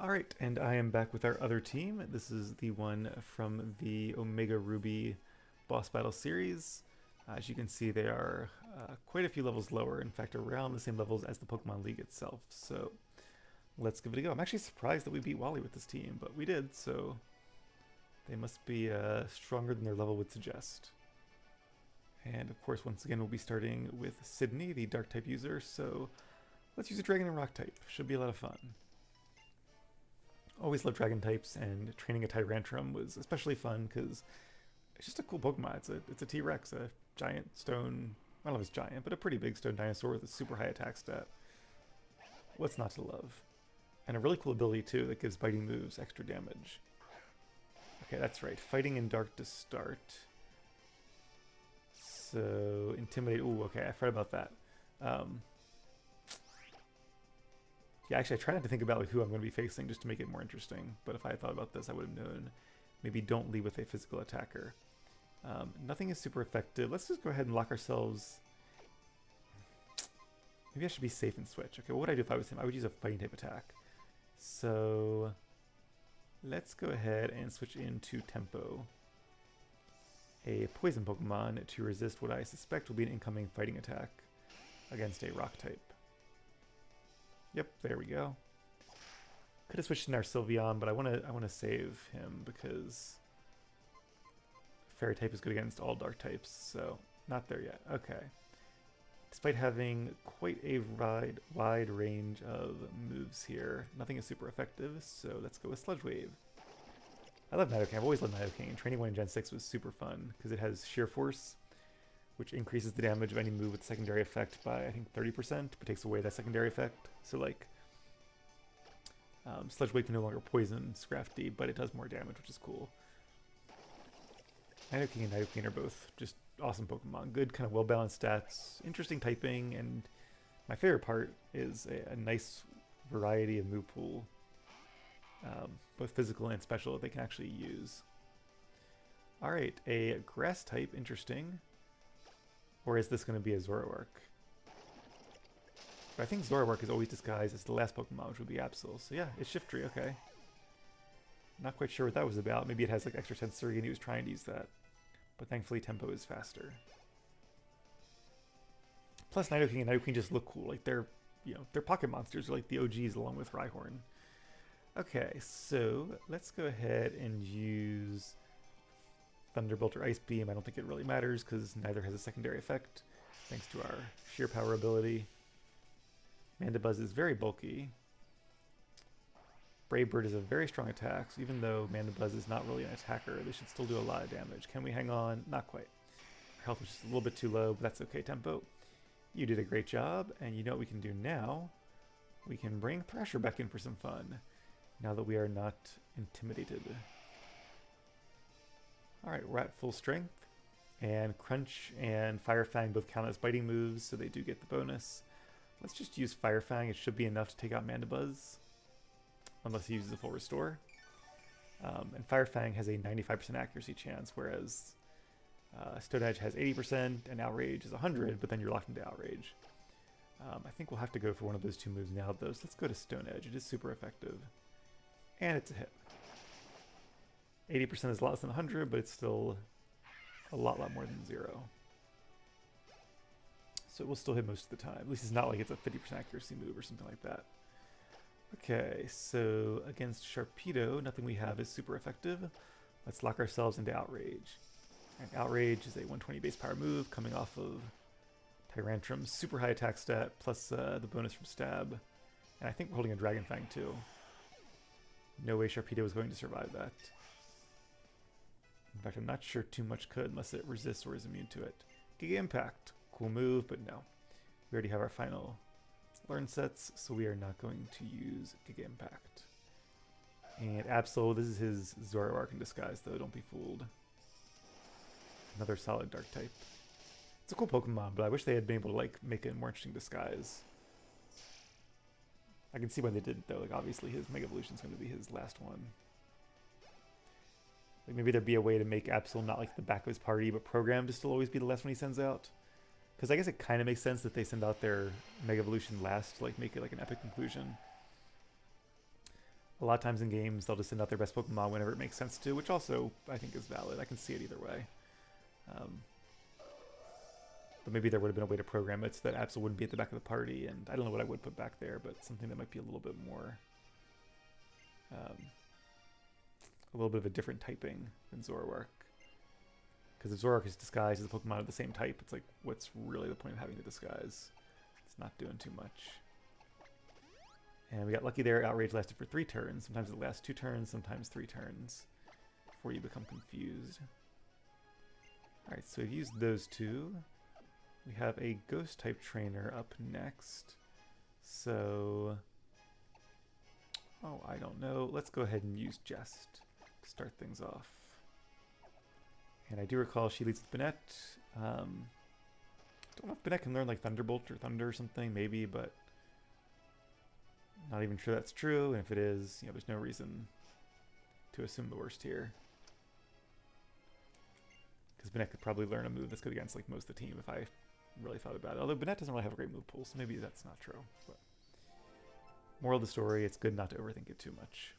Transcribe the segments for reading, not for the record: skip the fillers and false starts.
Alright, and I am back with our other team. This is the one from the Omega Ruby boss battle series. As you can see, they are quite a few levels lower, in fact around the same levels as the Pokemon League itself, so let's give it a go. I'm actually surprised that we beat Wally with this team, but we did, so they must be stronger than their level would suggest. And of course, once again, we'll be starting with Sydney, the Dark-type user, so let's use a Dragon and Rock-type. Should be a lot of fun. Always loved dragon types, and training a Tyrantrum was especially fun because it's just a cool Pokemon. It's a T-Rex, a giant stone. I don't know if it's giant, but a pretty big stone dinosaur with a super high attack stat. What's not to love? And a really cool ability too that gives biting moves extra damage. Okay, that's right. Fighting in dark to start. So intimidate. Ooh, okay, I forgot about that. Yeah, actually, I try not to think about like who I'm going to be facing just to make it more interesting. But if I had thought about this, I would have known. Maybe don't lead with a physical attacker. Nothing is super effective. Let's just go ahead and lock ourselves. Maybe I should be safe and switch. Okay, what would I do if I was him? I would use a fighting type attack. So let's go ahead and switch into Tempo. A poison Pokemon to resist what I suspect will be an incoming fighting attack against a rock type. Yep, there we go. Could have switched in our Sylveon, but I wanna save him because Fairy type is good against all dark types, so not there yet. Okay. Despite having quite a wide range of moves here, nothing is super effective, so let's go with Sludge Wave. I love Nidoking. I've always loved Nidoking. Training 1 in Gen 6 was super fun because it has Sheer Force, which increases the damage of any move with secondary effect by, I think, 30%, but takes away that secondary effect. So, like, Sludge Wave can no longer poison Scrafty, but it does more damage, which is cool. Nidoking and Nidoqueen are both just awesome Pokemon. Good, kind of well-balanced stats, interesting typing, and my favorite part is a nice variety of move pool, both physical and special, that they can actually use. Alright, a Grass type, interesting. Or is this going to be a Zoroark? But I think Zoroark is always disguised as the last Pokemon, which would be Absol. So yeah, it's Shiftry, okay. Not quite sure what that was about. Maybe it has like extra sensory and he was trying to use that. But thankfully Tempo is faster. Plus Nidoking and Nidoqueen just look cool. Like they're pocket monsters. They're like the OGs along with Rhyhorn. Okay, so let's go ahead and use Thunderbolt or Ice Beam. I don't think it really matters because neither has a secondary effect, thanks to our sheer power ability. Mandibuzz is very bulky. Brave Bird is a very strong attack, so even though Mandibuzz is not really an attacker, they should still do a lot of damage. Can we hang on? Not quite. Our health was just a little bit too low, but that's okay, Tempo. You did a great job, and you know what we can do now? We can bring Thrasher back in for some fun, now that we are not intimidated. Alright, we're at full strength, and Crunch and Fire Fang both count as biting moves, so they do get the bonus. Let's just use Fire Fang. It should be enough to take out Mandibuzz, unless he uses a full restore. And Fire Fang has a 95% accuracy chance, whereas Stone Edge has 80% and Outrage is 100, but then you're locked into Outrage. I think we'll have to go for one of those two moves now, though, so let's go to Stone Edge. It is super effective. And it's a hit. 80% is less than 100, but it's still a lot more than 0. So it will still hit most of the time. At least it's not like it's a 50% accuracy move or something like that. Okay, so against Sharpedo, nothing we have is super effective. Let's lock ourselves into Outrage. And Outrage is a 120 base power move coming off of Tyrantrum's super high attack stat, plus the bonus from Stab. And I think we're holding a Dragon Fang too. No way Sharpedo is going to survive that. In fact, I'm not sure too much could unless it resists or is immune to it. Giga Impact. Cool move, but no. We already have our final learn sets, so we are not going to use Giga Impact. And Absol, this is his Zoroark in disguise, though. Don't be fooled. Another solid dark type. It's a cool Pokemon, but I wish they had been able to like make a more interesting disguise. I can see why they didn't, though. Like obviously, his Mega Evolution is going to be his last one. Like maybe there'd be a way to make Absol not like the back of his party, but programmed to still always be the last one he sends out. Because I guess it kind of makes sense that they send out their Mega Evolution last to like make it like an epic conclusion. A lot of times in games, they'll just send out their best Pokemon whenever it makes sense to, which also I think is valid. I can see it either way. But maybe there would have been a way to program it so that Absol wouldn't be at the back of the party, and I don't know what I would put back there, but something that might be a little bit more, a little bit of a different typing than Zoroark. Because if Zoroark is disguised as a Pokemon of the same type, it's like, what's really the point of having the disguise? It's not doing too much. And we got lucky there. Outrage lasted for 3 turns. Sometimes it lasts 2 turns, sometimes 3 turns before you become confused. Alright, so we've used those 2. We have a Ghost type trainer up next. So, oh, I don't know. Let's go ahead and use Jest to start things off. And I do recall she leads with Banette. Don't know if Banette can learn like Thunderbolt or Thunder or something, maybe, but not even sure that's true. And if it is, you know, there's no reason to assume the worst here. Because Banette could probably learn a move that's good against like most of the team if I really thought about it. Although Banette doesn't really have a great move pool, so maybe that's not true. But moral of the story, it's good not to overthink it too much.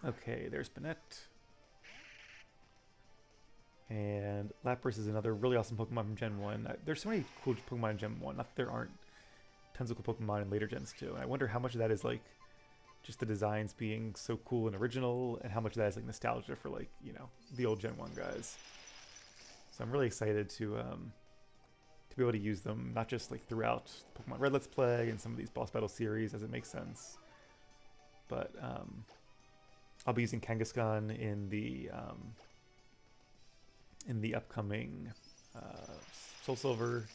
Okay, there's Banette. And Lapras is another really awesome Pokemon from Gen 1. There's so many cool Pokemon in Gen 1. Not that there aren't tons of cool Pokemon in later gens too. And I wonder how much of that is like just the designs being so cool and original, and how much of that is like nostalgia for like, you know, the old Gen 1 guys. So I'm really excited to be able to use them, not just like throughout Pokemon Red Let's Play and some of these boss battle series as it makes sense, but I'll be using Kangaskhan in the upcoming Soul Silver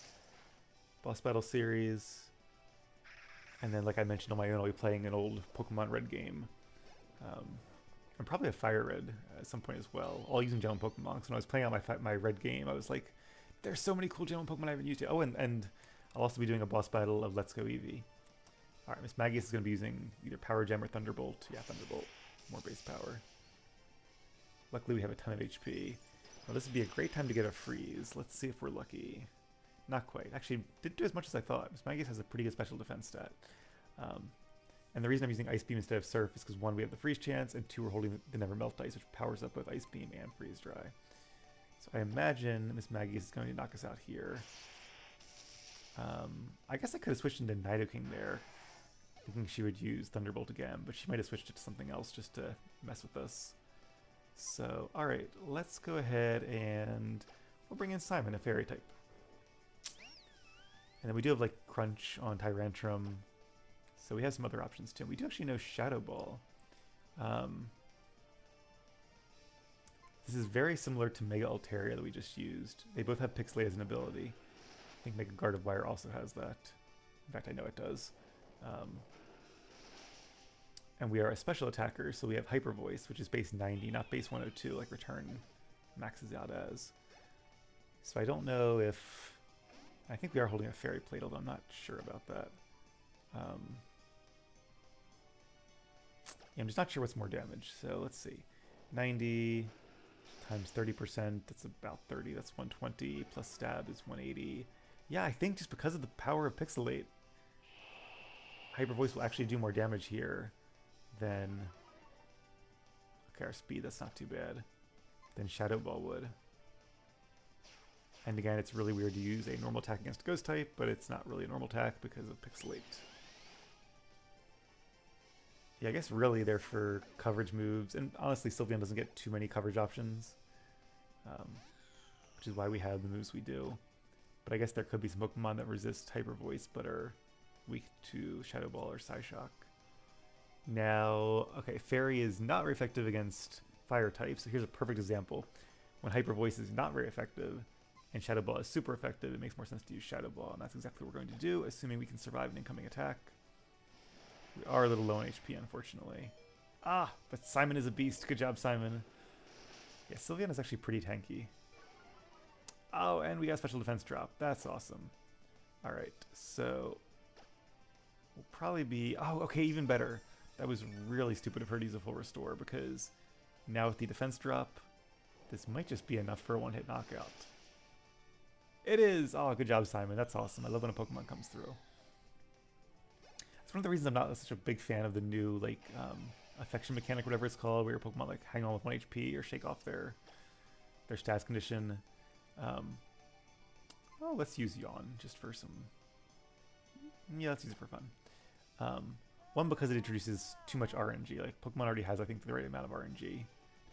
boss battle series. And then, like I mentioned on my own, I'll be playing an old Pokemon Red game. And probably a Fire Red at some point as well, all using Gen 1 Pokemon. Because when I was playing out my Red game, I was like, there's so many cool Gen 1 Pokemon I haven't used yet. Oh, and I'll also be doing a boss battle of Let's Go Eevee. Alright, Miss Magius is going to be using either Power Gem or Thunderbolt. Yeah, Thunderbolt. More base power. Luckily, we have a ton of HP. Well, this would be a great time to get a freeze. Let's see if we're lucky. Not quite. Actually, didn't do as much as I thought. Miss Magius has a pretty good special defense stat. And the reason I'm using Ice Beam instead of Surf is because 1, we have the freeze chance, and 2, we're holding the Never Melt Ice, which powers up both Ice Beam and Freeze Dry. So I imagine Miss Magius is going to knock us out here. I guess I could have switched into Nidoking there, thinking she would use Thunderbolt again, but she might have switched it to something else just to mess with us. So, alright, let's go ahead and we'll bring in Simon, a Fairy type. And then we do have like Crunch on Tyrantrum, so we have some other options too. We do actually know Shadow Ball. This is very similar to Mega Altaria that we just used. They both have Pixelate as an ability. I think Mega Gardevoir also has that. In fact, I know it does. And we are a special attacker, so we have Hyper Voice, which is base 90, not base 102, like Return maxes out as. So I don't know if... I think we are holding a Fairy Plate, although I'm not sure about that. Yeah, I'm just not sure what's more damage. So let's see. 90 times 30%, that's about 30. That's 120, plus Stab is 180. Yeah, I think just because of the power of Pixelate, Hyper Voice will actually do more damage here than... Okay, our speed, that's not too bad. Than Shadow Ball would. And again, it's really weird to use a normal attack against a Ghost type, but it's not really a normal attack because of Pixelate. Yeah, I guess really they're for coverage moves, and honestly Sylveon doesn't get too many coverage options, which is why we have the moves we do. But I guess there could be some Pokemon that resist Hyper Voice but are weak to Shadow Ball or Psyshock. Now, okay, Fairy is not very effective against Fire types, so here's a perfect example. When Hyper Voice is not very effective, and Shadow Ball is super effective, it makes more sense to use Shadow Ball, and that's exactly what we're going to do, assuming we can survive an incoming attack. We are a little low on HP, unfortunately. Ah, but Simon is a beast. Good job, Simon. Yeah, Sylveon is actually pretty tanky. Oh, and we got a special defense drop. That's awesome. Alright, so... we'll probably be... Oh, okay, even better. That was really stupid of her to use a full restore, because now with the defense drop, this might just be enough for a one-hit knockout. It is! Oh, good job, Simon. That's awesome. I love when a Pokemon comes through. That's It's one of the reasons I'm not such a big fan of the new like affection mechanic, whatever it's called, where your Pokemon like hang on with 1 HP or shake off their stats condition. Oh, let's use Yawn just for some. Yeah, let's use it for fun. One, because it introduces too much RNG. Like Pokemon already has, I think, the right amount of RNG to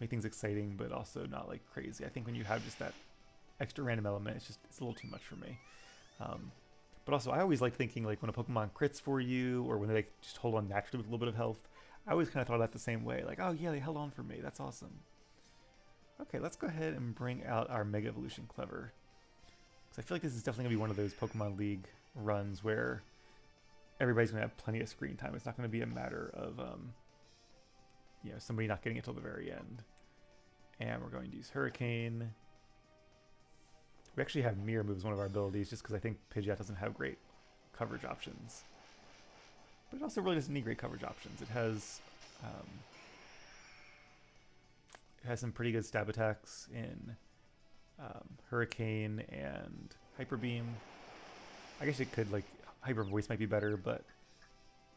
make things exciting, but also not like crazy. I think when you have just that extra random element, it's a little too much for me. But also, I always like thinking like when a Pokemon crits for you, or when they like, just hold on naturally with a little bit of health. I always kind of thought of that the same way. Like, oh yeah, they held on for me. That's awesome. Okay, let's go ahead and bring out our Mega Evolution Clever. Because I feel like this is definitely going to be one of those Pokemon League runs where everybody's going to have plenty of screen time. It's not going to be a matter of, you know, somebody not getting it till the very end. And we're going to use Hurricane. We actually have Mirror Move as one of our abilities just because I think Pidgeot doesn't have great coverage options. But it also really doesn't need great coverage options. It has some pretty good stab attacks in Hurricane and Hyper Beam. I guess it could, like, Hyper Voice might be better, but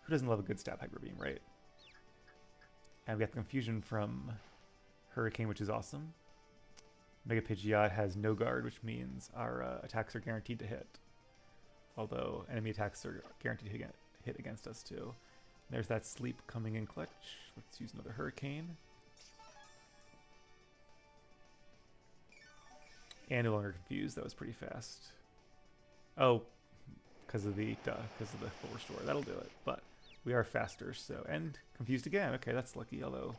who doesn't love a good stab Hyper Beam, right? And we got the Confusion from Hurricane, which is awesome. Mega Pidgeot has no guard, which means our attacks are guaranteed to hit. Although enemy attacks are guaranteed to hit against us too. There's that Sleep coming in clutch. Let's use another Hurricane. And no longer confused. That was pretty fast. Oh, because of the full restore. That'll do it. But we are faster, so and confused again. Okay, that's lucky. Although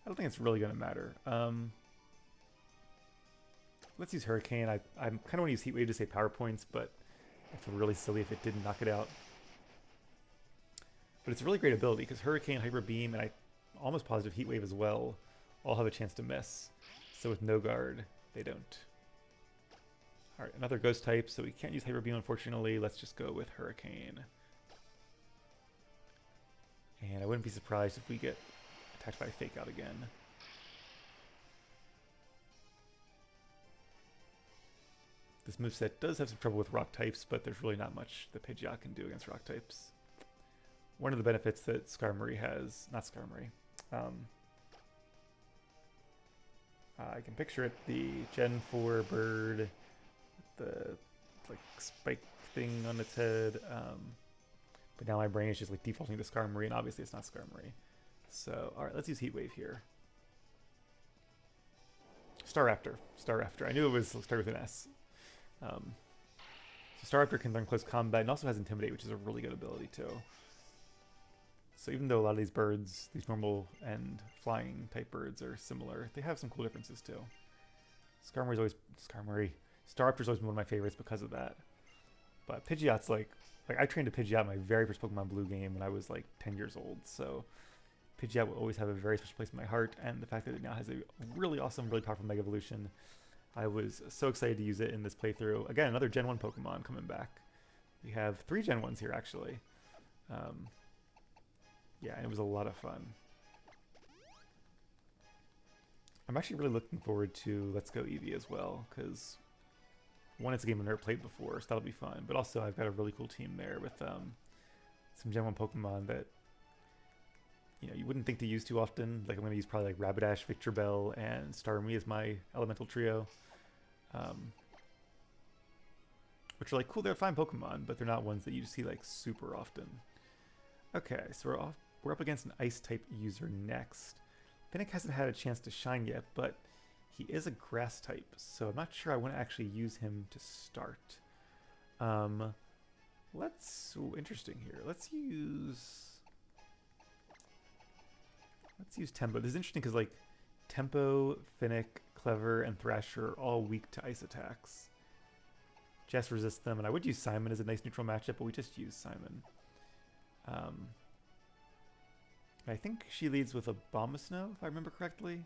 I don't think it's really going to matter. Let's use Hurricane. I kind of want to use Heat Wave to save power points, but I feel really silly if it didn't knock it out. But it's a really great ability because Hurricane, Hyper Beam, and I'm almost positive Heat Wave as well all have a chance to miss. So with no guard, they don't. Alright, another Ghost type, so we can't use Hyper Beam unfortunately. Let's just go with Hurricane. And I wouldn't be surprised if we get attacked by Fake Out again. This moveset does have some trouble with rock types, but there's really not much that Pidgeot can do against rock types. One of the benefits that Skarmory has, not Skarmory, I can picture it, the Gen 4 bird, the like spike thing on its head, but now my brain is just like defaulting to Skarmory, and obviously it's not Skarmory. So, alright, let's use Heat Wave here. Staraptor. I knew it was started with an S. So Staraptor can learn close combat and also has Intimidate, which is a really good ability too. So even though a lot of these birds, these normal and flying type birds are similar, they have some cool differences too. Staraptor's always been one of my favorites because of that. But Pidgeot's like I trained a Pidgeot in my very first Pokemon Blue game when I was like 10 years old. So Pidgeot will always have a very special place in my heart, and the fact that it now has a really awesome, really powerful Mega Evolution, I was so excited to use it in this playthrough. Again, another Gen 1 Pokemon coming back. We have 3 Gen 1s here, actually. Yeah, it was a lot of fun. I'm actually really looking forward to Let's Go Eevee as well, because one, it's a game I've never played before, so that'll be fun. But also, I've got a really cool team there with some Gen 1 Pokemon that you wouldn't think to use too often. Like I'm going to use probably like Rapidash, Victreebel, and Starmie as my elemental trio. Which are like cool, they're fine Pokemon, but they're not ones that you see like super often. Okay, so we're up against an Ice type user next. Finnick hasn't had a chance to shine yet, but he is a Grass type, so I'm not sure I want to actually use him to start. Interesting here. Let's use Tempo. This is interesting because like Tempo, Finnick, Clever, and Thrasher are all weak to ice attacks. Jess resists them, and I would use Simon as a nice neutral matchup, but we just use Simon. I think she leads with Abomasnow, if I remember correctly.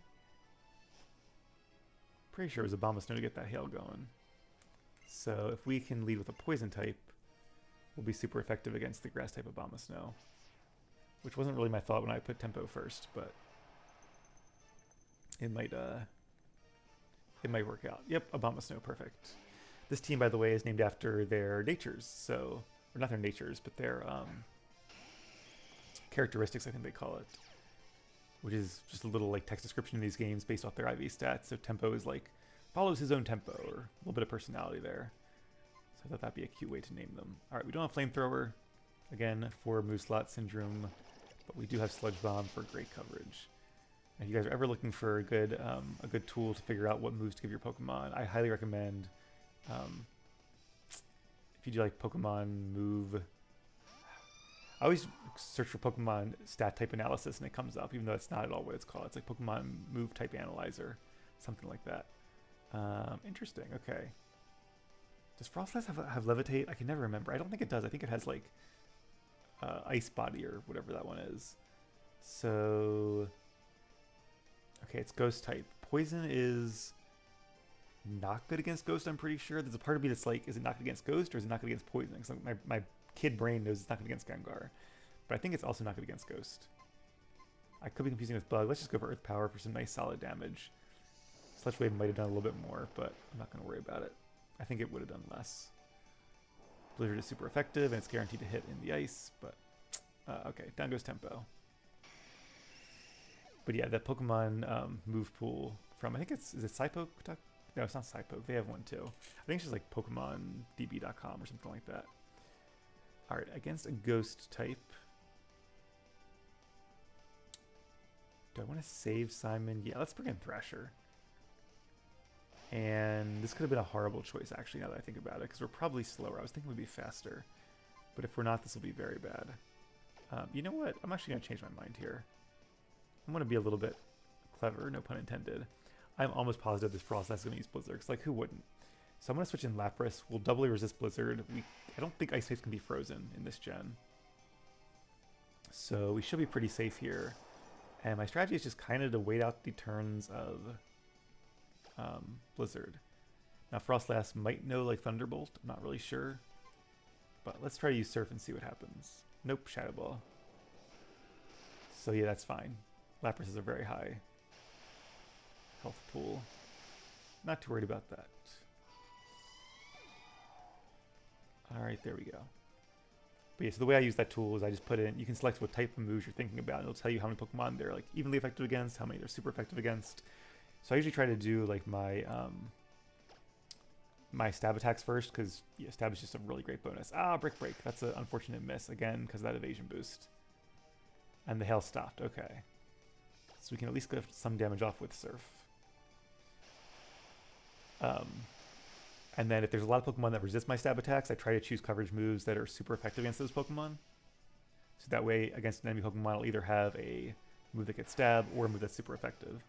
Pretty sure it was Abomasnow to get that hail going. So if we can lead with a poison type, we'll be super effective against the grass type Abomasnow. Which wasn't really my thought when I put Tempo first, but it might work out. Yep, Abomasnow, perfect. This team, by the way, is named after their natures, so or not their natures, but their characteristics, I think they call it, which is just a little like text description in these games based off their IV stats. So tempo is like follows his own tempo, or a little bit of personality there. So I thought that'd be a cute way to name them. All right, we don't have Flamethrower, again, for move slot syndrome, but we do have Sludge Bomb for great coverage. And if you guys are ever looking for a good tool to figure out what moves to give your Pokemon, I highly recommend, if you do like Pokemon move, I always search for Pokemon stat type analysis and it comes up, even though it's not at all what it's called. It's like Pokemon move type analyzer, something like that. Interesting, okay. Does Frostlass have Levitate? I can never remember. I don't think it does. I think it has like Ice Body or whatever that one is. So, okay, it's Ghost type. Poison is not good against Ghost, I'm pretty sure. There's a part of me that's like, is it not good against Ghost or is it not good against Poison? Because my kid brain knows it's not good against Gengar. But I think it's also not good against Ghost. I could be confusing with Bug. Let's just go for Earth Power for some nice solid damage. Sludge Wave might have done a little bit more, but I'm not going to worry about it. I think it would have done less. Blizzard is super effective, and it's guaranteed to hit in the ice, but... okay, down goes Tempo. But yeah, that Pokemon move pool from... I think it's... Is it Psypoke? No, it's not Psypoke. They have one, too. I think it's just like PokemonDB.com or something like that. Alright, against a Ghost type... Do I want to save Simon? Yeah, let's bring in Thrasher. And this could have been a horrible choice, actually, now that I think about it, because we're probably slower. I was thinking we'd be faster. But if we're not, this will be very bad. You know what? I'm actually going to change my mind here. I'm going to be a little bit clever, no pun intended. I'm almost positive this Frostlass is going to use Blizzard, because, like, who wouldn't? So I'm going to switch in Lapras. We'll doubly resist Blizzard. I don't think Ice types can be frozen in this gen. So we should be pretty safe here. And my strategy is just kind of to wait out the turns of... Blizzard. Now Frostlass might know like Thunderbolt, I'm not really sure. But let's try to use Surf and see what happens. Nope, Shadow Ball. So yeah, that's fine. Lapras is a very high health pool. Not too worried about that. Alright, there we go. But yeah, so the way I use that tool is I just put in, you can select what type of moves you're thinking about, and it'll tell you how many Pokemon they're like evenly effective against, how many they're super effective against. So I usually try to do like my my stab attacks first, because yeah, stab is just a really great bonus. Ah, Brick Break. That's an unfortunate miss again because of that evasion boost. And the hail stopped. Okay, so we can at least get some damage off with Surf. And then if there's a lot of Pokemon that resist my stab attacks, I try to choose coverage moves that are super effective against those Pokemon. So that way, against an enemy Pokemon, I'll either have a move that gets stabbed or a move that's super effective.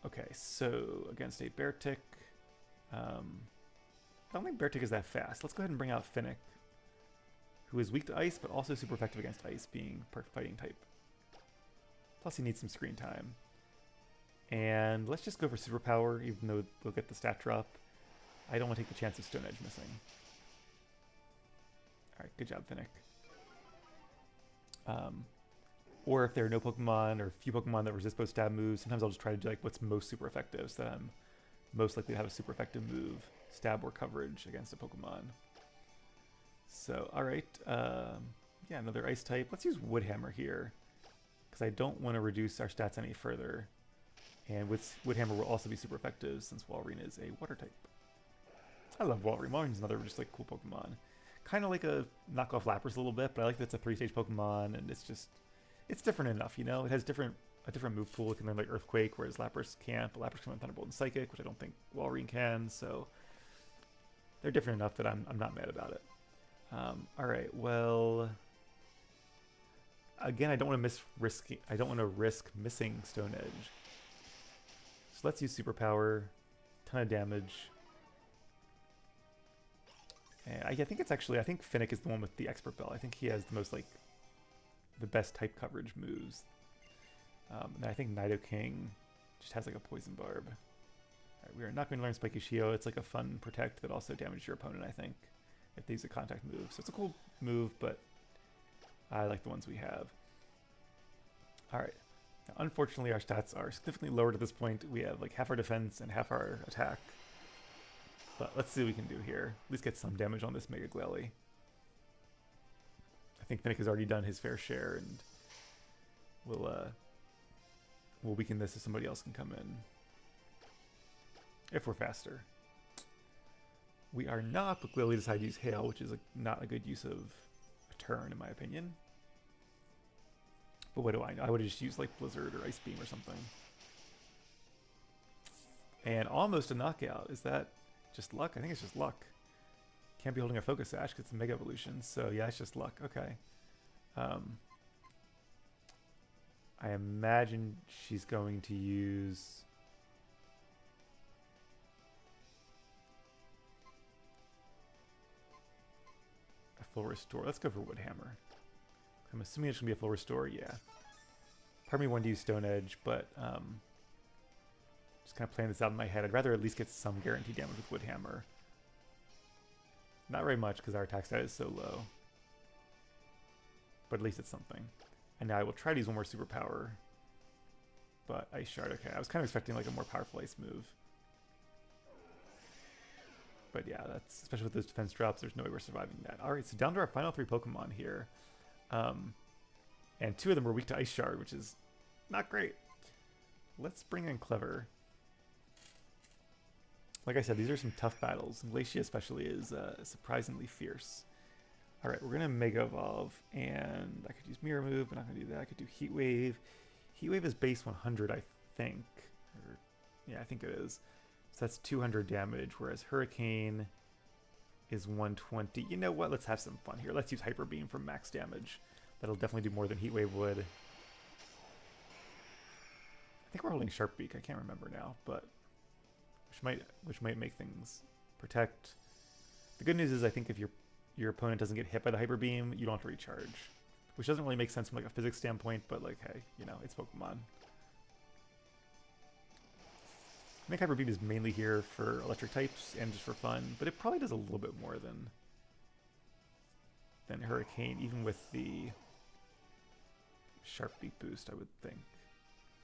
Okay, so against a Beartic, I don't think Beartic is that fast. Let's go ahead and bring out Finnick, who is weak to Ice, but also super effective against Ice, being fighting type. Plus he needs some screen time. And let's just go for Superpower, even though they'll get the stat drop. I don't want to take the chance of Stone Edge missing. Alright, good job, Finnick. Or if there are no Pokemon or few Pokemon that resist both stab moves, sometimes I'll just try to do like what's most super effective, so that I'm most likely to have a super effective move, stab or coverage against a Pokemon. So, alright, yeah, another Ice type. Let's use Woodhammer here, because I don't want to reduce our stats any further. And with Woodhammer will also be super effective since Walrein is a Water type. I love Walrein. Walrein's another just like cool Pokemon. Kind of like a knockoff Lapras a little bit, but I like that it's a 3-stage Pokemon, and it's just... It's different enough, you know? It has a different move pool. It can learn like Earthquake, whereas Lapras can't, but Lapras can learn Thunderbolt and Psychic, which I don't think Walrein can, so... They're different enough that I'm not mad about it. Alright, well... Again, I don't want to risk missing Stone Edge. So let's use Superpower. Ton of damage. And I think it's actually... I think Finnick is the one with the Expert Bell. I think he has the most, like... the best type coverage moves. And I think Nidoking just has like a Poison Barb. Alright, we are not going to learn Spiky Shio. It's like a fun protect that also damages your opponent, I think, if they use a contact move. So it's a cool move, but I like the ones we have. Alright. Now, unfortunately, our stats are significantly lowered at this point. We have like half our defense and half our attack. But let's see what we can do here. At least get some damage on this Mega Glalie. I think Finnick has already done his fair share, and we'll weaken this if somebody else can come in. If we're faster. We are not, but clearly decide to use Hail, which is not a good use of a turn, in my opinion. But what do I know? I would have just used like Blizzard or Ice Beam or something. And almost a knockout. Is that just luck? I think it's just luck. Can't be holding a Focus Sash because it's a Mega Evolution. So yeah, it's just luck. Okay. I imagine she's going to use... a full restore. Let's go for Woodhammer. I'm assuming it's going to be a full restore. Yeah. Part of me wanted to use Stone Edge, but just kind of playing this out in my head. I'd rather at least get some guaranteed damage with Woodhammer. Not very much because our attack stat is so low. But at least it's something. And now I will try to use one more superpower. But Ice Shard, okay. I was kind of expecting like a more powerful ice move. But yeah, that's, especially with those defense drops, there's no way we're surviving that. Alright, so down to our final 3 Pokemon here. And 2 of them were weak to Ice Shard, which is not great. Let's bring in Clever. Like I said, these are some tough battles. Glacia especially is surprisingly fierce. Alright, we're going to Mega Evolve, and I could use Mirror Move, but not going to do that. I could do Heat Wave. Heat Wave is base 100, I think. Or, yeah, I think it is. So that's 200 damage, whereas Hurricane is 120. You know what? Let's have some fun here. Let's use Hyper Beam for max damage. That'll definitely do more than Heat Wave would. I think we're holding Sharp Beak. I can't remember now, but which might make things protect. The good news is I think if your opponent doesn't get hit by the Hyper Beam, you don't have to recharge, which doesn't really make sense from like a physics standpoint, but like, hey, you know, it's Pokemon. I think Hyper Beam is mainly here for electric types and just for fun, but it probably does a little bit more than Hurricane, even with the Sharp Beak boost, I would think.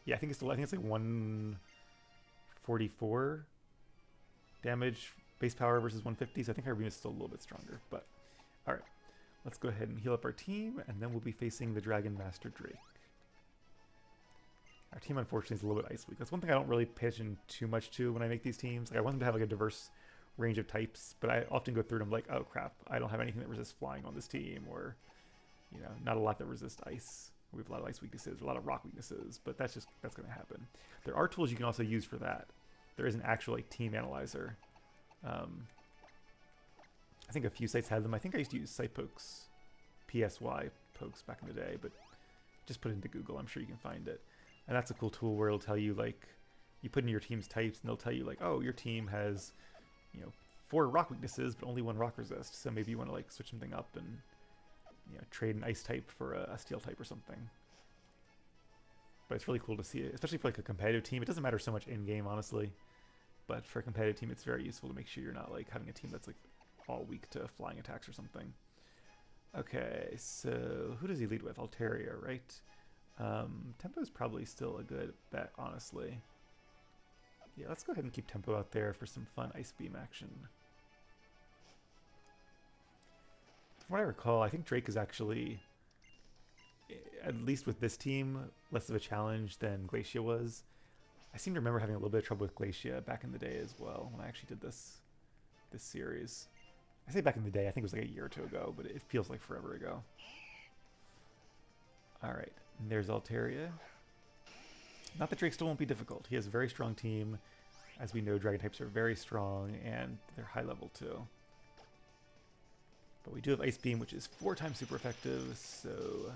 Yeah, I think it's like 144 damage base power versus 150, so I think Hyper Beam is still a little bit stronger. But all right, let's go ahead and heal up our team, and then we'll be facing the Dragon Master Drake. Our team, unfortunately, is a little bit ice weak. That's one thing I don't really pay attention too much to when I make these teams. Like, I want them to have like a diverse range of types, but I often go through them like, oh crap, I don't have anything that resists flying on this team, or, you know, not a lot that resist ice. We have a lot of ice weaknesses, a lot of rock weaknesses, but that's going to happen. There are tools you can also use for that. There is an actual like team analyzer. I think a few sites have them. I think I used to use SitePokes, PSY pokes back in the day, but just put it into Google. I'm sure you can find it. And that's a cool tool where it'll tell you, like, you put in your team's types, and they'll tell you, like, oh, your team has, you know, 4 rock weaknesses, but only 1 rock resist. So maybe you want to, like, switch something up and, you know, trade an ice type for a steel type or something. But it's really cool to see it, especially for, like, a competitive team. It doesn't matter so much in-game, honestly. But for a competitive team, it's very useful to make sure you're not, like, having a team that's, like, all weak to flying attacks or something. Okay, so who does he lead with? Altaria, right? Tempo is probably still a good bet, honestly. Yeah, let's go ahead and keep Tempo out there for some fun Ice Beam action. From what I recall, I think Drake is actually, at least with this team, less of a challenge than Glacia was. I seem to remember having a little bit of trouble with Glacia back in the day as well, when I actually did this series. I say back in the day, I think it was like a year or 2 ago, but it feels like forever ago. Alright. And there's Altaria. Not that Drake still won't be difficult. He has a very strong team. As we know, Dragon types are very strong, and they're high level too. But we do have Ice Beam, which is 4 times super effective, so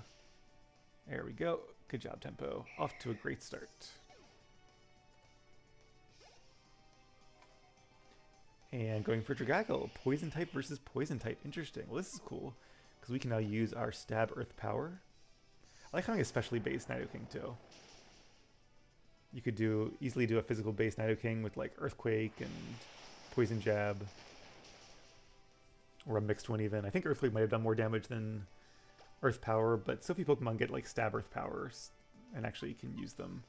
there we go. Good job, Tempo. Off to a great start. And going for Dragaggle, Poison type versus Poison type. Interesting. Well, this is cool, because we can now use our Stab Earth Power. I like having a specially based Nidoking too. You could easily do a physical based Nidoking with like Earthquake and Poison Jab. Or a mixed one even. I think Earthquake might have done more damage than Earth Power, but so few Pokemon get like Stab Earth Powers and actually can use them.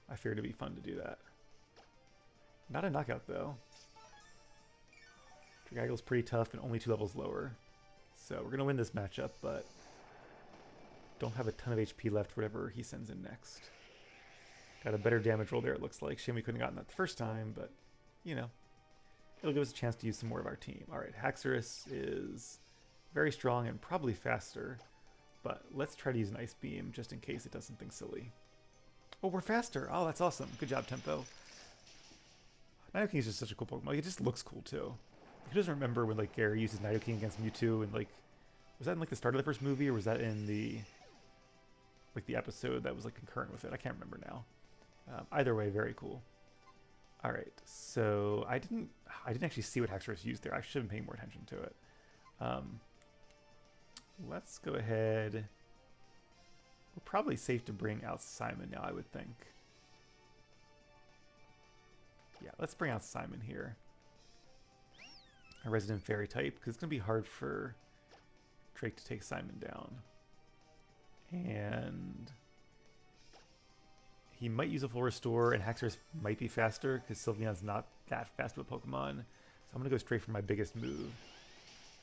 I fear to be fun to do that. Not a knockout though. Dragaggle's pretty tough and only 2 levels lower. So we're going to win this matchup, but don't have a ton of HP left, whatever he sends in next. Got a better damage roll there, it looks like. Shame we couldn't have gotten that the first time, but, you know, it'll give us a chance to use some more of our team. All right, Haxorus is very strong and probably faster, but let's try to use an Ice Beam just in case it does something silly. Oh, we're faster. Oh, that's awesome. Good job, Tempo. Nidoking is just such a cool Pokemon. Like, it just looks cool, too. Who doesn't remember when, like, Gary uses Nidoking against Mewtwo and, like, was that in, like, the start of the first movie, or was that in the, like, the episode that was, like, concurrent with it? I can't remember now. Either way, very cool. All right, so I didn't actually see what Haxorus used there. I should have been paying more attention to it. Let's go ahead. We're probably safe to bring out Simon now, I would think. Yeah, let's bring out Simon here. A resident fairy type, because it's going to be hard for Drake to take Simon down. And he might use a full restore, and Haxorus might be faster, because Sylveon's not that fast with Pokemon. So I'm going to go straight for my biggest move.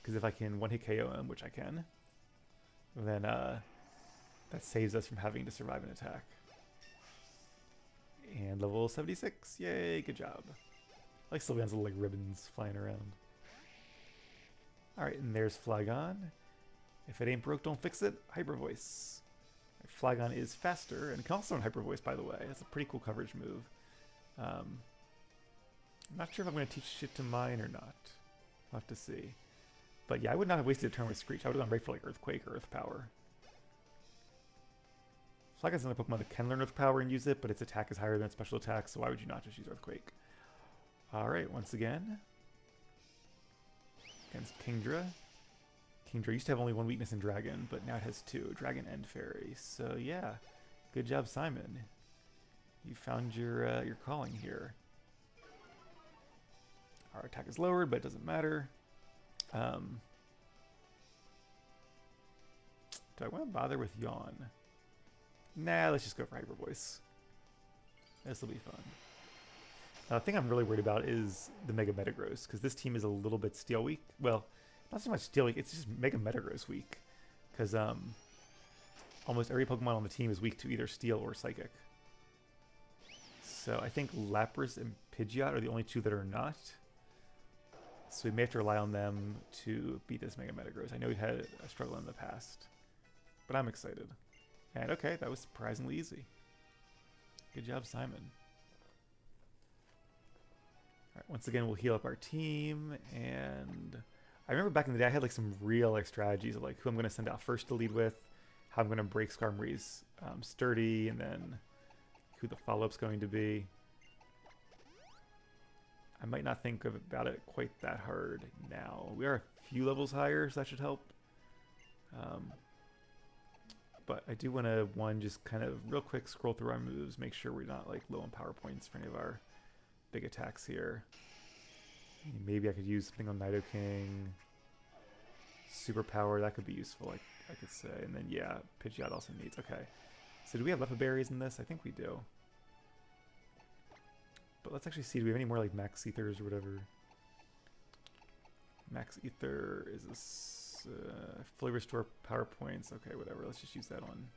Because if I can one-hit KO him, which I can, then that saves us from having to survive an attack. And level 76. Yay, good job. I like Sylveon's little like ribbons flying around. Alright, and there's Flygon. If it ain't broke, don't fix it. Hyper Voice. Flygon is faster and can also run Hyper Voice, by the way. It's a pretty cool coverage move. I'm not sure if I'm going to teach shit to mine or not. I'll have to see. But yeah, I would not have wasted a turn with Screech. I would have gone right for like Earthquake or Earth Power. Flygon's another Pokemon that can learn Earth Power and use it, but its attack is higher than its special attack, so why would you not just use Earthquake? Alright, once again. Against Kingdra. Kingdra used to have only one weakness in Dragon, but now it has two, Dragon and Fairy. So yeah, good job, Simon. You found your calling here. Our attack is lowered, but it doesn't matter. Do I want to bother with Yawn? Nah, let's just go for Hyper Voice. This will be fun. The thing I'm really worried about is the Mega Metagross, because this team is a little bit Steel weak. Well, not so much Steel weak, it's just Mega Metagross weak. Because almost every Pokemon on the team is weak to either Steel or Psychic. So I think Lapras and Pidgeot are the only two that are not. So we may have to rely on them to beat this Mega Metagross. I know we had a struggle in the past, but I'm excited. And okay, that was surprisingly easy. Good job, Simon. All right, once again, we'll heal up our team. And I remember back in the day, I had like some real like strategies of like who I'm going to send out first to lead with, how I'm going to break Skarmory's Sturdy, and then who the follow-up's going to be. I might not think about it quite that hard now. We are a few levels higher, so that should help. But I do want to, just kind of real quick scroll through our moves, make sure we're not like low on power points for any of our big attacks here. Maybe I could use something on Nidoking. Superpower, that could be useful, I could say. And then, yeah, Pidgeot also needs. Okay. So do we have Lepa Berries in this? I think we do. But let's actually see, do we have any more like Max Ethers or whatever? Max Ether is this fully restore power points. Okay, whatever. Let's just use that on.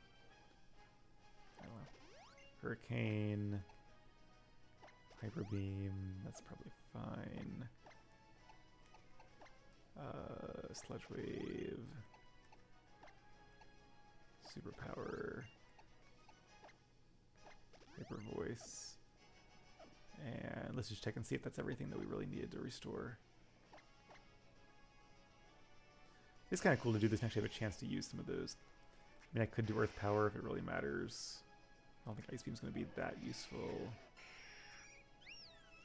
I don't know. Hurricane. Hyper Beam. That's probably fine. Sludge Wave. Superpower. Hyper Voice. And let's just check and see if that's everything that we really needed to restore. It's kind of cool to do this and actually have a chance to use some of those. I mean, I could do Earth Power if it really matters. I don't think Ice Beam's going to be that useful.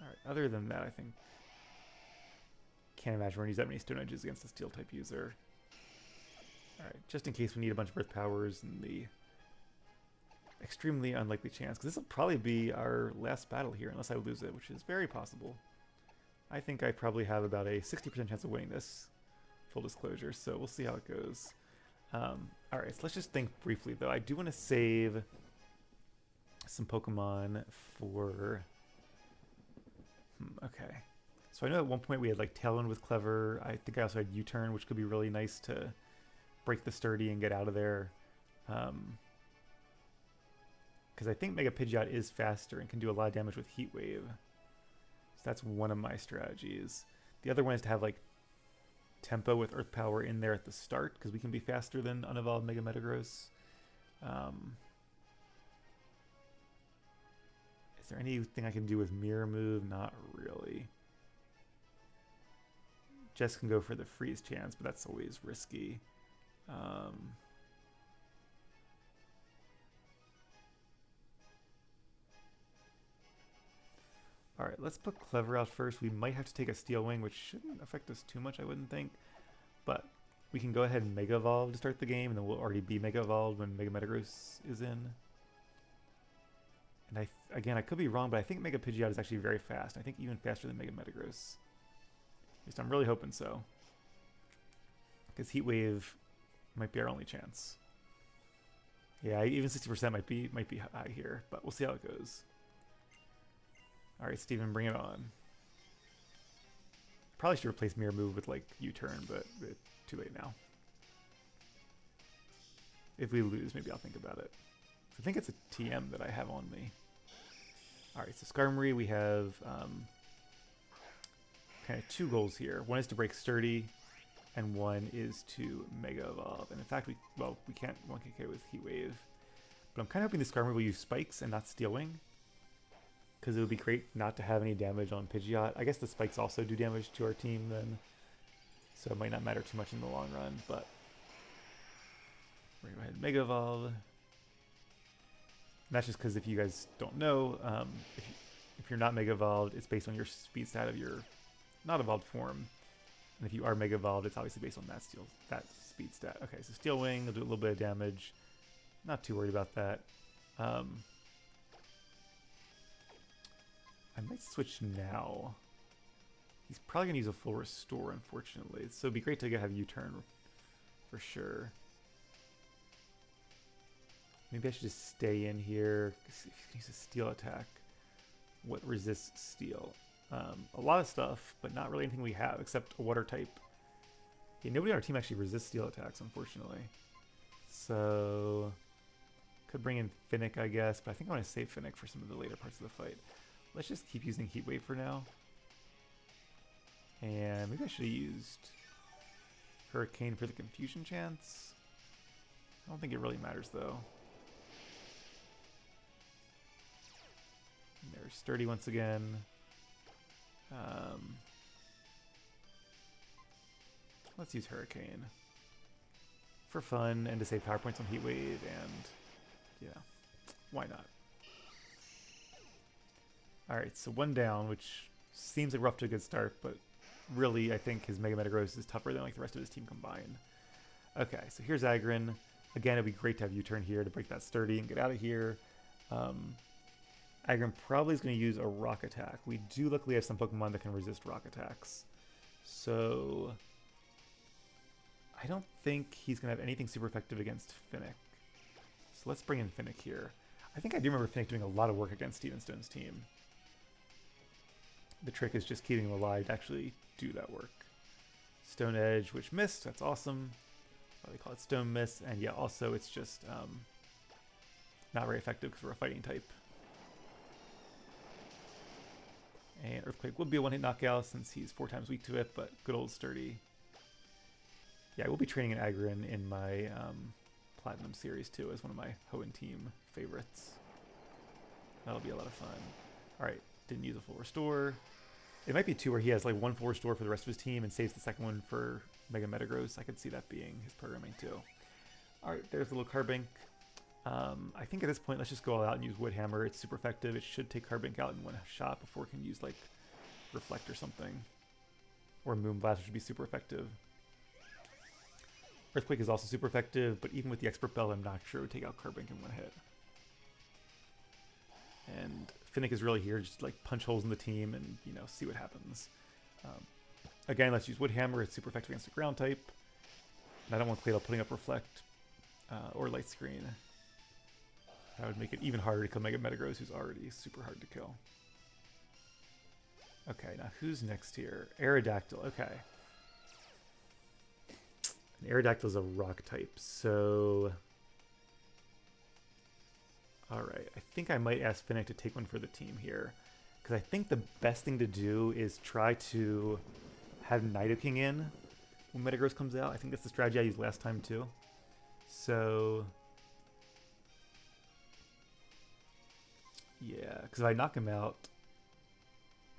Alright, other than that, I think... Can't imagine we're going to use that many Stone Edges against a Steel-type user. Alright, just in case we need a bunch of Earth Powers in the extremely unlikely chance, because this will probably be our last battle here, unless I lose it, which is very possible. I think I probably have about a 60% chance of winning this. Full disclosure, so we'll see how it goes. Alright, so let's just think briefly, though. I do want to save some Pokemon for... okay. So I know at one point we had like Tailwind with Clever. I think I also had U-Turn, which could be really nice to break the Sturdy and get out of there. Because I think Mega Pidgeot is faster and can do a lot of damage with Heat Wave. So that's one of my strategies. The other one is to have like Tempo with Earth Power in there at the start, because we can be faster than unevolved Mega Metagross. Is there anything I can do with Mirror Move? Not really. Jess can go for the freeze chance, but that's always risky. Alright, let's put Clever out first. We might have to take a Steel Wing, which shouldn't affect us too much, I wouldn't think. But we can go ahead and Mega Evolve to start the game, and then we'll already be Mega Evolved when Mega Metagross is in. And again, I could be wrong, but I think Mega Pidgeot is actually very fast. I think even faster than Mega Metagross. At least I'm really hoping so. Because Heat Wave might be our only chance. Yeah, even 60% might be high here, but we'll see how it goes. Alright, Steven, bring it on. Probably should replace Mirror Move with, like, U-Turn, but too late now. If we lose, maybe I'll think about it. I think it's a TM that I have on me. Alright, so Skarmory, we have kind of two goals here. One is to break Sturdy, and one is to Mega Evolve. And in fact, we can't 1KK with Heat Wave. But I'm kind of hoping the Skarmory will use Spikes and not Steel Wing, because it would be great not to have any damage on Pidgeot. I guess the Spikes also do damage to our team then, so it might not matter too much in the long run, but we're going to go ahead and Mega Evolve. And that's just because if you guys don't know, if you're not Mega Evolved, it's based on your speed stat of your not evolved form. And if you are Mega Evolved, it's obviously based on that speed stat. Okay, so Steel Wing will do a little bit of damage. Not too worried about that. I might switch now. He's probably going to use a full restore, unfortunately. So it'd be great to have U-Turn for sure. Maybe I should just stay in here. If you can use a Steel attack, what resists Steel? A lot of stuff, but not really anything we have except a Water type. Yeah, nobody on our team actually resists Steel attacks, unfortunately. So could bring in Finnick, I guess, but I think I want to save Finnick for some of the later parts of the fight. Let's just keep using Heat Wave for now. And maybe I should have used Hurricane for the confusion chance. I don't think it really matters though. And there's Sturdy once again. Let's use Hurricane for fun and to save power points on Heat Wave, and yeah, why not? Alright, so one down, which seems like we're off to a good start, but really I think his Mega Metagross is tougher than like the rest of his team combined. Okay, so here's Aggron. Again, it'd be great to have U-Turn here to break that Sturdy and get out of here. Aggron probably is going to use a Rock Attack. We do luckily have some Pokemon that can resist Rock Attacks. So I don't think he's going to have anything super effective against Finnick. So let's bring in Finnick here. I think I do remember Finnick doing a lot of work against Steven Stone's team. The trick is just keeping him alive to actually do that work. Stone Edge, which missed. That's awesome. Why they call it Stone Miss. And yeah, also it's just not very effective because we're a fighting type. And Earthquake would be a one-hit knockout since he's 4 times weak to it, but good old Sturdy. Yeah, I will be training an Aggron in my Platinum series too as one of my Hoenn team favorites. That'll be a lot of fun. Alright, didn't use a full restore. It might be 2 where he has like 1 full restore for the rest of his team and saves the second one for Mega Metagross. I could see that being his programming too. Alright, there's a little Carbink. I think at this point, let's just go all out and use Wood Hammer. It's super effective. It should take Carbink out in one shot before it can use like Reflect or something. Or Moonblast, which would be super effective. Earthquake is also super effective, but even with the Expert Bell, I'm not sure it would take out Carbink in one hit. And Finnick is really here, just like punch holes in the team and, you know, see what happens. Again, let's use Wood Hammer. It's super effective against the ground type. And I don't want Claydol putting up Reflect or Light Screen. That would make it even harder to kill Mega Metagross, who's already super hard to kill. Okay, now who's next here? Aerodactyl, okay. And Aerodactyl is a rock type, so Alright, I think I might ask Finnick to take one for the team here. Because I think the best thing to do is try to have Nidoking in when Metagross comes out. I think that's the strategy I used last time too. So... yeah, because if I knock him out,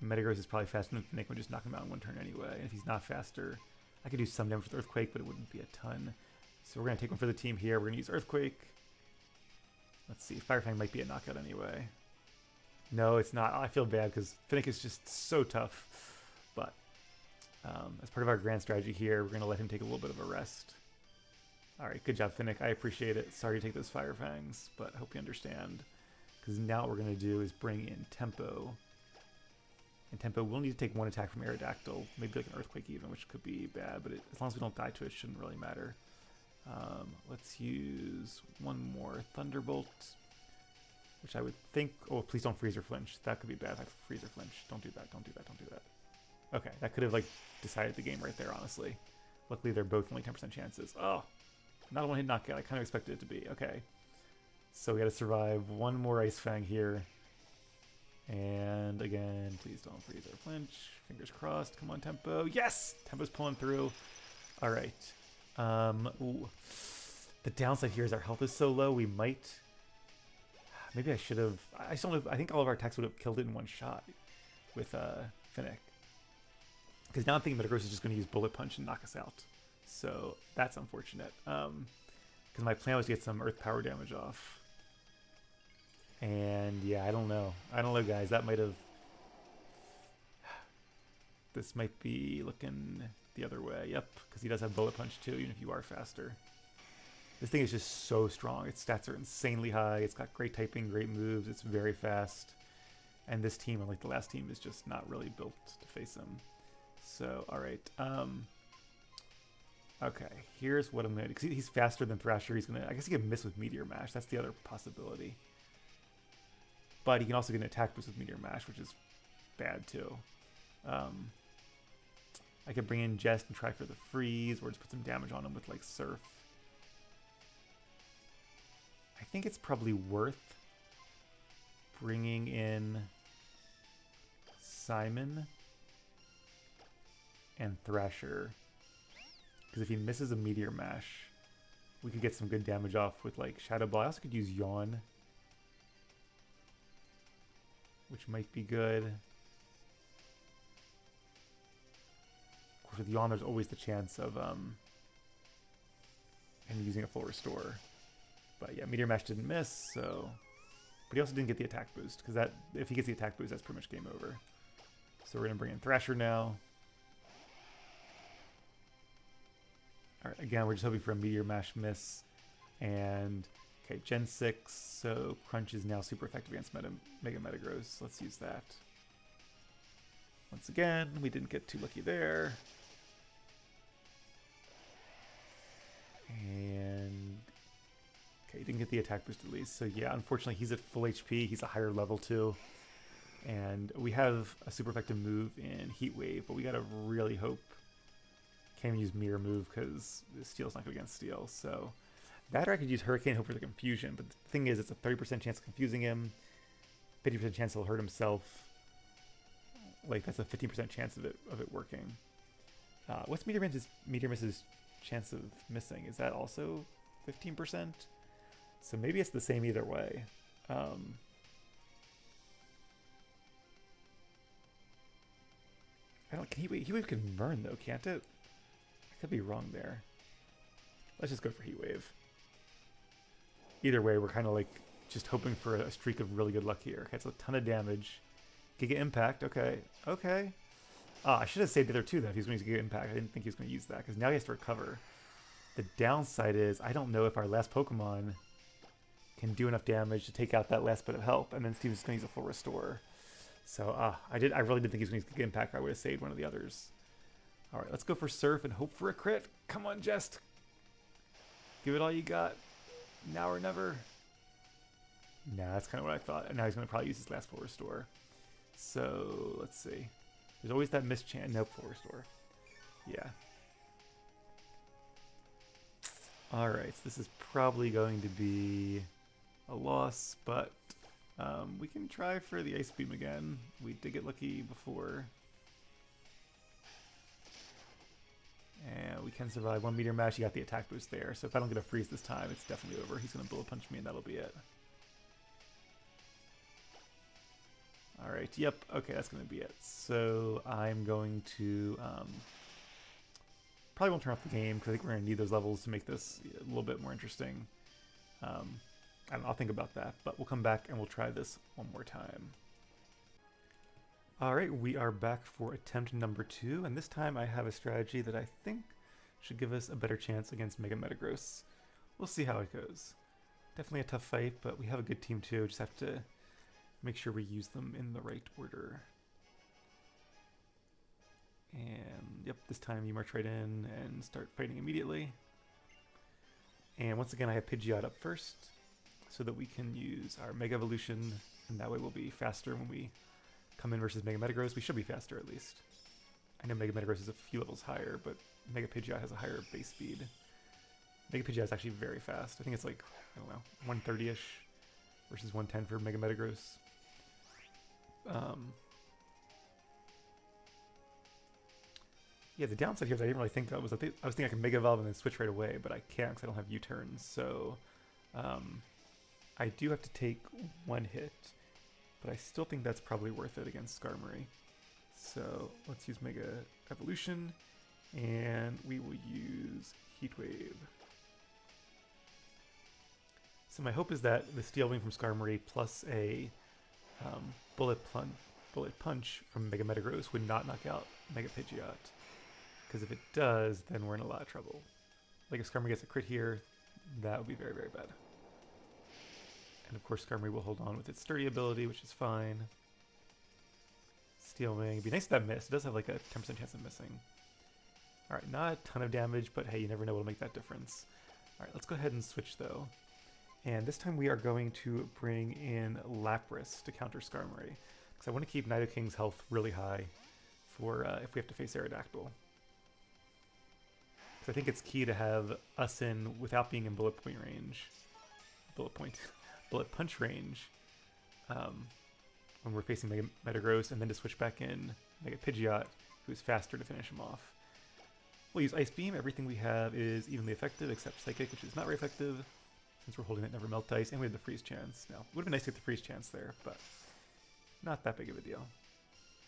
Metagross is probably faster than Finnick would just knock him out in one turn anyway. And if he's not faster, I could do some damage with Earthquake, but it wouldn't be a ton. So we're going to take one for the team here. We're going to use Earthquake. Let's see, Fire Fang might be a knockout anyway. No, it's not. I feel bad because Finnick is just so tough. But as part of our grand strategy here, we're going to let him take a little bit of a rest. Alright, good job, Finnick. I appreciate it. Sorry to take those Fire Fangs, but I hope you understand. Because now what we're going to do is bring in Tempo. And Tempo will need to take one attack from Aerodactyl. Maybe like an Earthquake even, which could be bad. But as long as we don't die to it, it shouldn't really matter. Let's use one more Thunderbolt. Which I would think... oh, please don't freeze or flinch. That could be bad if I freeze or flinch. Don't do that, don't do that, don't do that. Okay, that could have like decided the game right there, honestly. Luckily, they're both only 10% chances. Oh, not a one-hit knockout. I kind of expected it to be. Okay. So we got to survive one more Ice Fang here. And again, please don't freeze or flinch. Fingers crossed. Come on, Tempo. Yes! Tempo's pulling through. All right. Ooh. The downside here is our health is so low, we might... maybe I should have... I still have, I think all of our attacks would have killed it in one shot with Finnick. Because now I'm thinking Metagross is just going to use Bullet Punch and knock us out. So that's unfortunate. Because my plan was to get some Earth Power damage off. And yeah, I don't know. I don't know, guys. That might have... this might be looking the other way. Yep, because he does have Bullet Punch too, even if you are faster. This thing is just so strong. Its stats are insanely high. It's got great typing, great moves. It's very fast. And this team, unlike the last team, is just not really built to face him. So, alright. Okay, here's what I'm going to do. Because he's faster than Thrasher. He's going to... I guess he can miss with Meteor Mash. That's the other possibility. But he can also get an attack boost with Meteor Mash, which is bad too. I could bring in Jest and try for the freeze, or just put some damage on him with like Surf. I think it's probably worth bringing in Simon and Thrasher. Because if he misses a Meteor Mash, we could get some good damage off with like Shadow Ball. I also could use Yawn, which might be good. Of course, with Yawn, there's always the chance of him using a full restore. But yeah, Meteor Mash didn't miss, so... but he also didn't get the attack boost, because that, if he gets the attack boost, that's pretty much game over. So we're going to bring in Thrasher now. Alright, again, we're just hoping for a Meteor Mash miss. And, okay, Gen 6, so Crunch is now super effective against Mega Metagross. Let's use that. Once again, we didn't get too lucky there. And... okay, he didn't get the attack boost at least. So yeah, unfortunately, he's at full HP. He's a higher level too. And we have a super effective move in Heat Wave, but we gotta really hope can't even use Mirror Move because Steel's not good against Steel. So that, or I could use Hurricane, hope for the confusion. But the thing is, it's a 30% chance of confusing him, 50% chance he'll hurt himself. Like that's a 15% chance of it working. What's Meteor Miss's chance of missing? Is that also 15%? So maybe it's the same either way. I don't. Heat Wave can burn though, can't it? I could be wrong there. Let's just go for Heat Wave. Either way, we're kind of like just hoping for a streak of really good luck here. Okay, it's a ton of damage. Giga Impact. Okay, okay. I should have saved the other two though. If he was going to use Giga Impact, I didn't think he was going to use that because now he has to recover. The downside is I don't know if our last Pokemon can do enough damage to take out that last bit of help, and then Steve's going to use a full restore. So I really did think he was going to use Giga Impact. I would have saved one of the others. All right, let's go for Surf and hope for a crit. Come on, Jest. Give it all you got. Now or never. Nah, that's kind of what I thought. And now he's going to probably use his last full restore. So let's see. There's always that missed chance. Nope, full restore. Yeah. All right, so this is probably going to be a loss, but we can try for the Ice Beam again. We did get lucky before. And we can survive 1 Meteor Mash. You got the attack boost there, so if I don't get a freeze this time, it's definitely over. He's going to Bullet Punch me and that'll be it. Alright, yep, okay, that's going to be it. So I'm going to... probably won't turn off the game because I think we're going to need those levels to make this a little bit more interesting. I don't know, I'll think about that, but we'll come back and we'll try this one more time. Alright, we are back for attempt number 2, and this time I have a strategy that I think should give us a better chance against Mega Metagross. We'll see how it goes. Definitely a tough fight, but we have a good team too, just have to make sure we use them in the right order. And yep, this time you march right in and start fighting immediately. And once again I have Pidgeot up first, so that we can use our Mega Evolution, and that way we'll be faster when we come in versus Mega Metagross. We should be faster at least. I know Mega Metagross is a few levels higher, but Mega Pidgeot has a higher base speed. Mega Pidgeot is actually very fast. I think it's like, I don't know, 130-ish versus 110 for Mega Metagross. Yeah, the downside here that I didn't really think of was I was thinking I could Mega Evolve and then switch right away, but I can't because I don't have U-turns. So I do have to take 1 hit, but I still think that's probably worth it against Skarmory. So let's use Mega Evolution, and we will use Heat Wave. So my hope is that the Steel Wing from Skarmory plus a Bullet Punch from Mega Metagross would not knock out Mega Pidgeot. Because if it does, then we're in a lot of trouble. Like if Skarmory gets a crit here, that would be very, very bad. And of course Skarmory will hold on with its Sturdy ability, which is fine. Steel Wing. It'd be nice if that missed. It does have like a 10% chance of missing. Alright, not a ton of damage, but hey, you never know what'll make that difference. Alright, let's go ahead and switch though. And this time we are going to bring in Lapras to counter Skarmory. Because I want to keep Nidoking's health really high for if we have to face Aerodactyl. I think it's key to have us in without being in bullet punch range when we're facing Mega Metagross, and then to switch back in Mega Pidgeot, who's faster to finish him off. We'll use Ice Beam. Everything we have is evenly effective except Psychic, which is not very effective since we're holding it Never Melt Ice, and we have the freeze chance. Now, it would have been nice to get the freeze chance there, but not that big of a deal.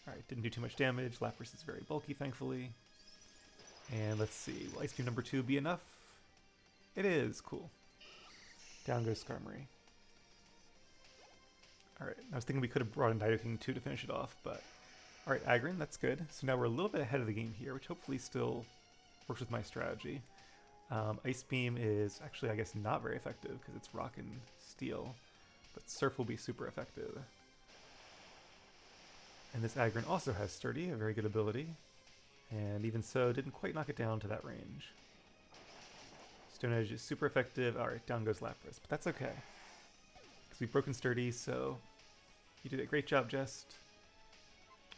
Alright, didn't do too much damage. Lapras is very bulky, thankfully. And let's see, will Ice Beam number 2 be enough? It is, cool. Down goes Skarmory. Alright, I was thinking we could have brought in Nidoking too to finish it off, but... Alright, Aggron, that's good. So now we're a little bit ahead of the game here, which hopefully still works with my strategy. Ice Beam is actually, I guess, not very effective because it's Rock and Steel, but Surf will be super effective. And this Aggron also has Sturdy, a very good ability. And even so, didn't quite knock it down to that range. Stone Edge is super effective. Alright, down goes Lapras, but that's okay. Because we've broken Sturdy, so you did a great job, Jest.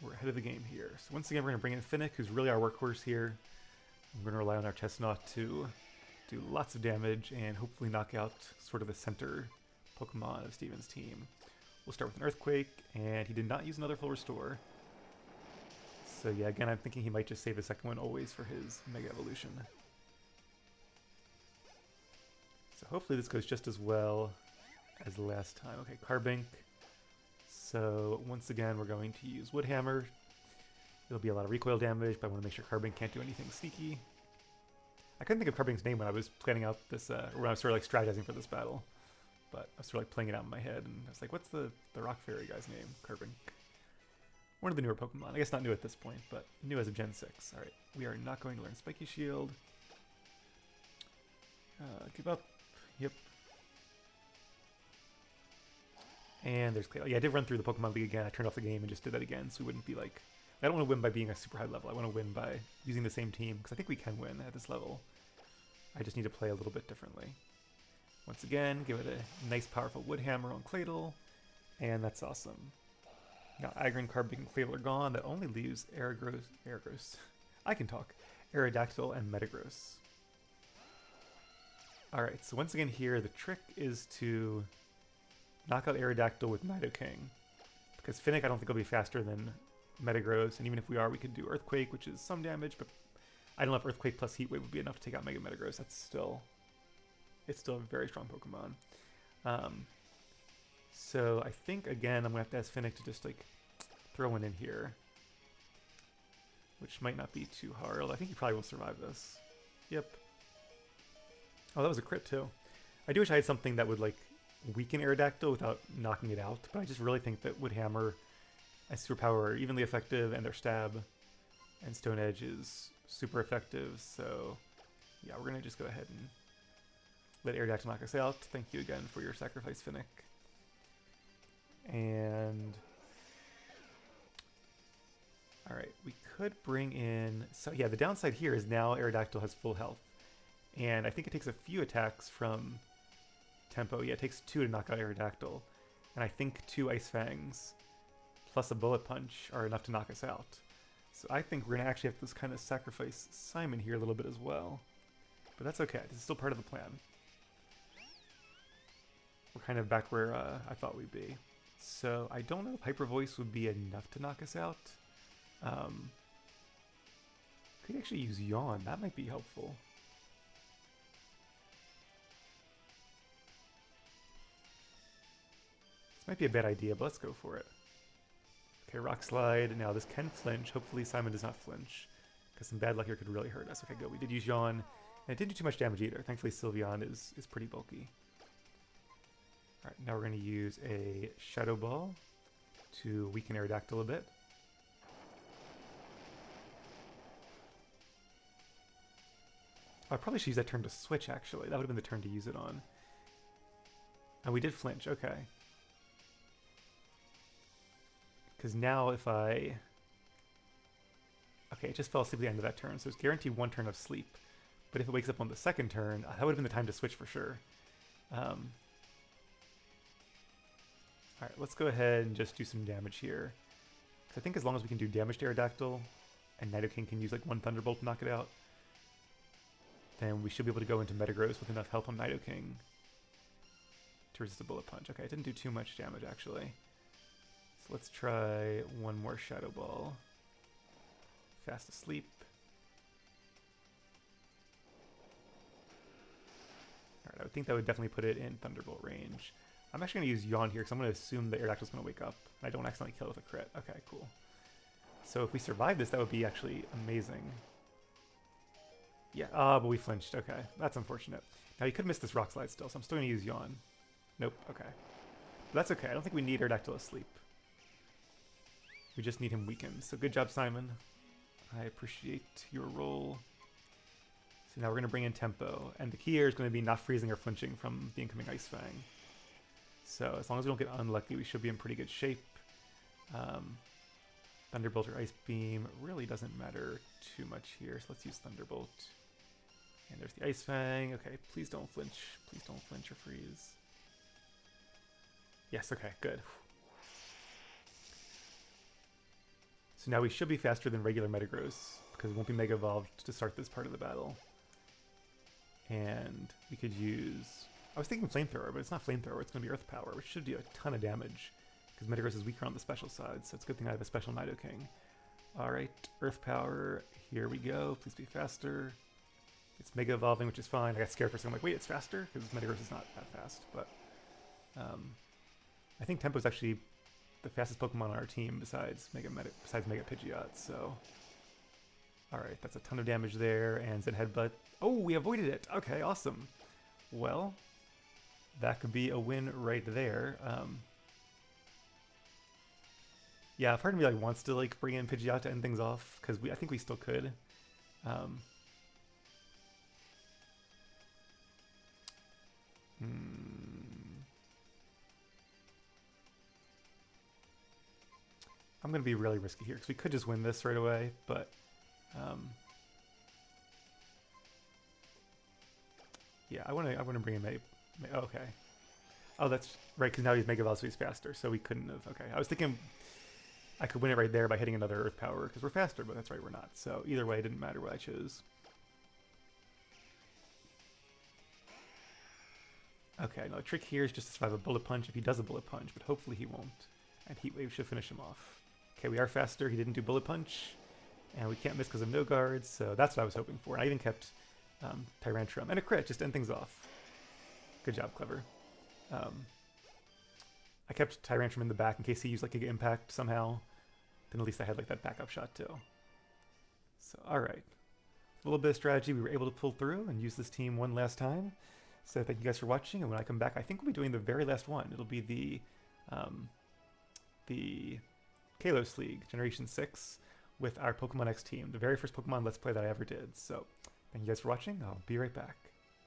We're ahead of the game here. So once again, we're going to bring in Finnick, who's really our workhorse here. We're going to rely on our Chestnut to do lots of damage and hopefully knock out sort of the center Pokemon of Steven's team. We'll start with an Earthquake, and he did not use another full restore. So yeah, again, I'm thinking he might just save the second one always for his Mega Evolution. So hopefully this goes just as well as the last time. Okay, Carbink. So once again, we're going to use Wood Hammer. There'll be a lot of recoil damage, but I want to make sure Carbink can't do anything sneaky. I couldn't think of Carbink's name when I was planning out this, or when I was sort of like strategizing for this battle. But I was sort of like playing it out in my head, and I was like, what's the Rock Fairy guy's name? Carbink. One of the newer Pokemon. I guess not new at this point, but new as of Gen 6. Alright, we are not going to learn Spiky Shield. Give up. Yep. And there's Clay. Yeah, I did run through the Pokemon League again. I turned off the game and just did that again, so we wouldn't be like... I don't want to win by being a super high level. I want to win by using the same team, because I think we can win at this level. I just need to play a little bit differently. Once again, give it a nice powerful Wood Hammer on Claydol, and that's awesome. Now Aggron, Carbink, and Claydol are gone. That only leaves Aerogross. I can talk. Aerodactyl and Metagross. Alright, so once again here, the trick is to knock out Aerodactyl with Nidoking. Because Finnick I don't think will be faster than Metagross, and even if we are, we could do Earthquake, which is some damage, but I don't know if Earthquake plus Heat Wave would be enough to take out Mega Metagross. It's still a very strong Pokemon. So I think, again, I'm going to have to ask Finnick to just, like, throw one in here. Which might not be too hard. I think he probably will survive this. Yep. Oh, that was a crit, too. I do wish I had something that would, like, weaken Aerodactyl without knocking it out, but I just really think that Wood Hammer and Superpower are evenly effective, and their Stab and Stone Edge is super effective, so yeah, we're going to just go ahead and let Aerodactyl knock us out. Thank you again for your sacrifice, Finnick. And alright, we could bring in... So yeah, the downside here is now Aerodactyl has full health. And I think it takes a few attacks from Tempo. Yeah, it takes 2 to knock out Aerodactyl. And I think 2 Ice Fangs plus a Bullet Punch are enough to knock us out. So I think we're going to actually have to kind of sacrifice Simon here a little bit as well. But that's okay. This is still part of the plan. We're kind of back where I thought we'd be. So I don't know if Hyper Voice would be enough to knock us out. Could actually use Yawn. That might be helpful. This might be a bad idea, but let's go for it. Okay, Rock Slide. Now this can flinch. Hopefully Simon does not flinch, because some bad luck here could really hurt us. Okay, good. We did use Yawn, and it didn't do too much damage either. Thankfully Sylveon is pretty bulky. Alright, now we're going to use a Shadow Ball to weaken Aerodactyl a bit. I probably should use that turn to switch, actually. That would have been the turn to use it on. And we did flinch, okay. Because now if I... Okay, it just fell asleep at the end of that turn, so it's guaranteed 1 turn of sleep. But if it wakes up on the second turn, that would have been the time to switch for sure. Alright, let's go ahead and just do some damage here. Because I think as long as we can do damage to Aerodactyl, and Nidoking can use like 1 Thunderbolt to knock it out, then we should be able to go into Metagross with enough health on Nidoking to resist a Bullet Punch. Okay, it didn't do too much damage actually. So let's try one more Shadow Ball. Fast Asleep. Alright, I would think that would definitely put it in Thunderbolt range. I'm actually going to use Yawn here because I'm going to assume that Aerodactyl's going to wake up and I don't accidentally kill it with a crit. Okay, cool. So if we survive this, that would be actually amazing. Yeah, but we flinched. Okay, that's unfortunate. Now, you could miss this Rock Slide still, so I'm still going to use Yawn. Nope, okay. But that's okay. I don't think we need Aerodactyl asleep. We just need him weakened. So good job, Simon. I appreciate your role. So now we're going to bring in Tempo. And the key here is going to be not freezing or flinching from the incoming Ice Fang. So as long as we don't get unlucky, we should be in pretty good shape. Thunderbolt or Ice Beam really doesn't matter too much here. So let's use Thunderbolt. And there's the Ice Fang. Okay, please don't flinch. Please don't flinch or freeze. Yes, okay, good. So now we should be faster than regular Metagross, because it won't be Mega Evolved to start this part of the battle. And we could use... I was thinking Flamethrower, but it's not Flamethrower, it's going to be Earth Power, which should do a ton of damage, because Metagross is weaker on the special side, so it's a good thing I have a special Nidoking. Alright, Earth Power, here we go, please be faster. It's Mega Evolving, which is fine. I got scared for a second, I'm like, wait, it's faster? Because Metagross is not that fast, but... I think Tempo's actually the fastest Pokemon on our team besides Mega Pidgeot, so... Alright, that's a ton of damage there, and Zen Headbutt. Oh, we avoided it! Okay, awesome. Well, that could be a win right there. Yeah, part of me like wants to like bring in Pidgeot to end things off, because I think we still could. I'm going to be really risky here, because we could just win this right away, but... yeah, I want to bring in oh, okay. Oh, that's right, because now he's Mega Evolved, so he's faster, so we couldn't have... Okay, I was thinking I could win it right there by hitting another Earth Power, because we're faster, but that's right, we're not. So either way, it didn't matter what I chose. Okay, no, the trick here is just to survive a Bullet Punch if he does a Bullet Punch, but hopefully he won't. And Heat Wave should finish him off. Okay, we are faster. He didn't do Bullet Punch. And we can't miss because of no guards, so that's what I was hoping for. And I even kept Tyrantrum. And a crit, just to end things off. Good job, Clever. I kept Tyrantrum in the back in case he used like Giga Impact somehow. Then at least I had like that backup shot too. So, alright. A little bit of strategy we were able to pull through and use this team one last time. So thank you guys for watching, and when I come back, I think we'll be doing the very last one. It'll be the Kalos League, Generation 6, with our Pokemon X team. The very first Pokemon Let's Play that I ever did. So thank you guys for watching. I'll be right back.